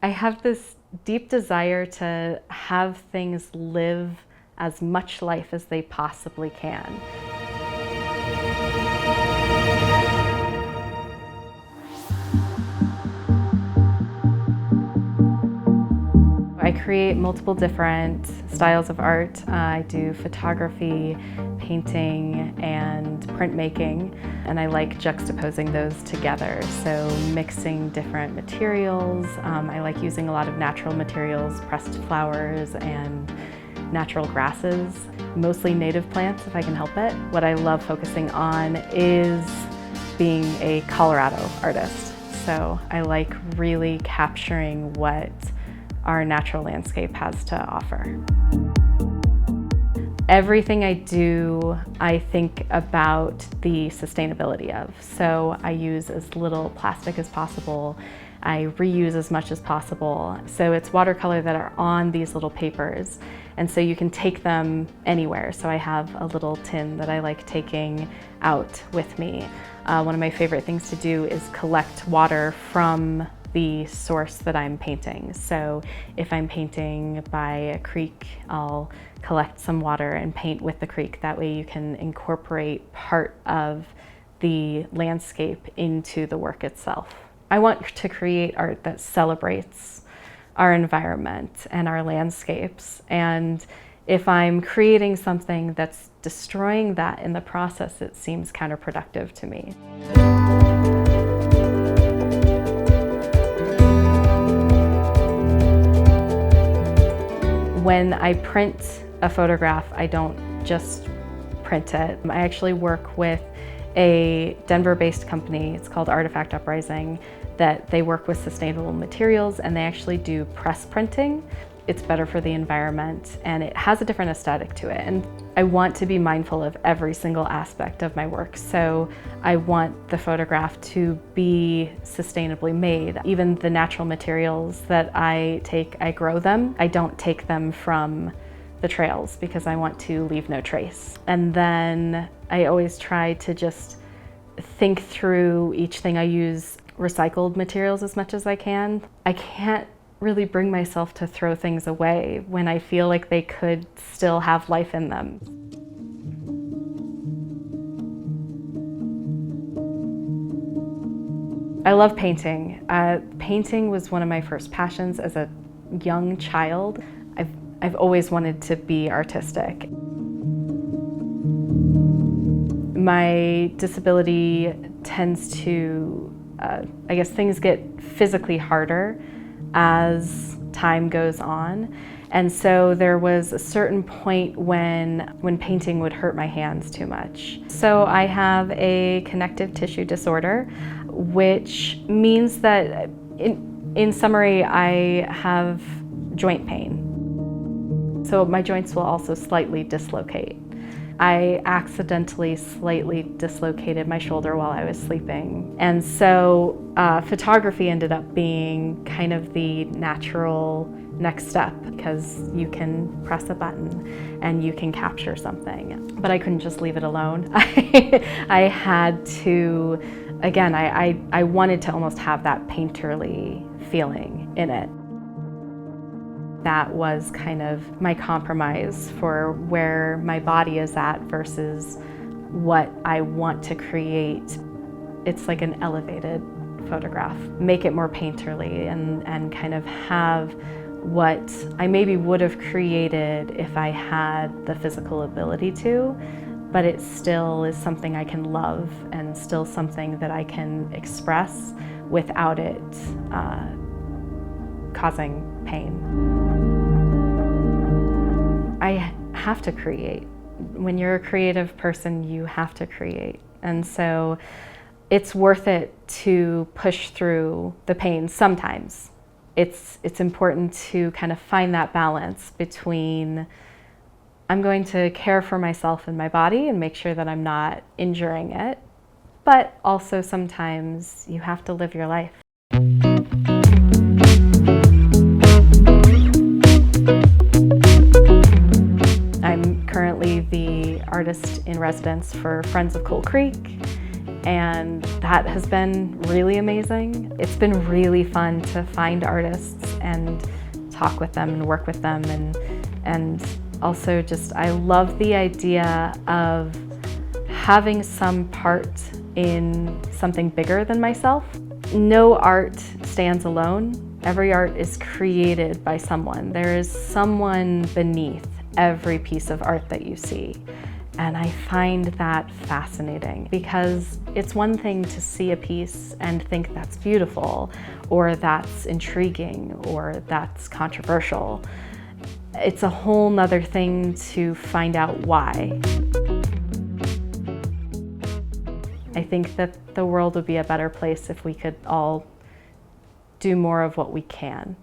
I have this deep desire to have things live as much life as they possibly can. I create multiple different styles of art. I do photography, painting, and printmaking, and I like juxtaposing those together. So mixing different materials. I like using a lot of natural materials, pressed flowers, and natural grasses, mostly native plants if I can help it. What I love focusing on is being a Colorado artist. So I like really capturing what our natural landscape has to offer. Everything I do, I think about the sustainability of. So I use as little plastic as possible. I reuse as much as possible. So it's watercolor that are on these little papers. And so you can take them anywhere. So I have a little tin that I like taking out with me. One of my favorite things to do is collect water from the source that I'm painting. So if I'm painting by a creek, I'll collect some water and paint with the creek. That way you can incorporate part of the landscape into the work itself. I want to create art that celebrates our environment and our landscapes. And if I'm creating something that's destroying that in the process, it seems counterproductive to me. When I print a photograph, I don't just print it. I actually work with a Denver-based company, it's called Artifact Uprising, that they work with sustainable materials and they actually do press printing. It's better for the environment and it has a different aesthetic to it. And I want to be mindful of every single aspect of my work. So I want the photograph to be sustainably made. Even the natural materials that I take, I grow them. I don't take them from the trails because I want to leave no trace. And then I always try to just think through each thing. I use recycled materials as much as I can. I can't really bring myself to throw things away when I feel like they could still have life in them. I love painting. Painting was one of my first passions as a young child. I've always wanted to be artistic. My disability tends to, I guess things get physically harder as time goes on. And so there was a certain point when painting would hurt my hands too much. So I have a connective tissue disorder, which means that in summary, I have joint pain. So my joints will also slightly dislocate. I accidentally slightly dislocated my shoulder while I was sleeping. And so photography ended up being kind of the natural next step because you can press a button and you can capture something. But I couldn't just leave it alone. I had to, again, I wanted to almost have that painterly feeling in it. That was kind of my compromise for where my body is at versus what I want to create. It's like an elevated photograph. Make it more painterly and kind of have what I maybe would have created if I had the physical ability to, but it still is something I can love and still something that I can express without it causing pain. I have to create. When you're a creative person, you have to create. And so it's worth it to push through the pain sometimes. It's important to kind of find that balance between I'm going to care for myself and my body and make sure that I'm not injuring it, but also sometimes you have to live your life. I'm currently the artist in residence for Friends of Coal Creek, and that has been really amazing. It's been really fun to find artists and talk with them and work with them, and also just I love the idea of having some part in something bigger than myself. No art stands alone. Every art is created by someone. There is someone beneath every piece of art that you see. And I find that fascinating because it's one thing to see a piece and think that's beautiful, or that's intriguing, or that's controversial. It's a whole nother thing to find out why. I think that the world would be a better place if we could all do more of what we can.